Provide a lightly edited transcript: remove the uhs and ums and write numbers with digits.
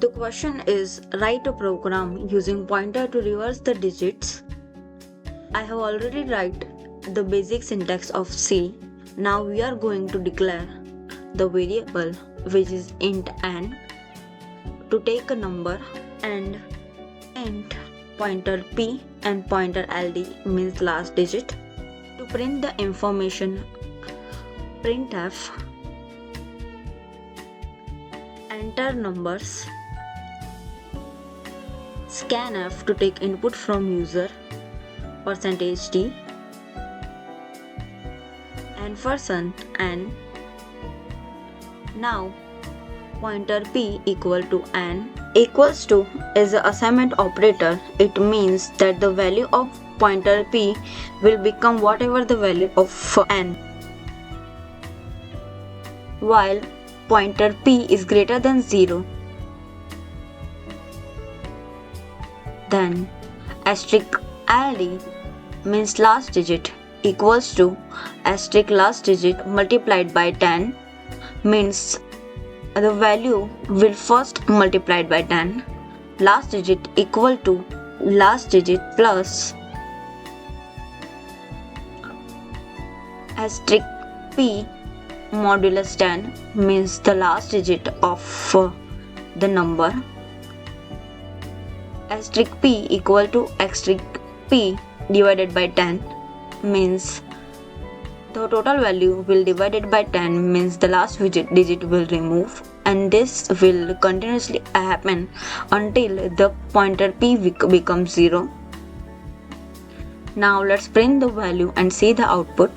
The question is, write a program using pointer to reverse the digits. I have already write the basic syntax of C. Now we are going to declare the variable which is int n to take a number, and int pointer p and pointer ld means last digit. To print the information, printf enter numbers, scanf to take input from user, %d, and %n. Now pointer p equal to n. Equals to is an assignment operator. It means that the value of pointer p will become whatever the value of n, while pointer p is greater than 0. Then asterisk ld means last digit equals to asterisk last digit multiplied by 10, means the value will first multiplied by 10. Last digit equal to last digit plus asterisk p modulus 10 means the last digit of the number. Asterisk p equal to asterisk p divided by 10 means the total value will divided by 10 means the last digit will remove, and this will continuously happen until the pointer p becomes 0. Now let's print the value and see the output.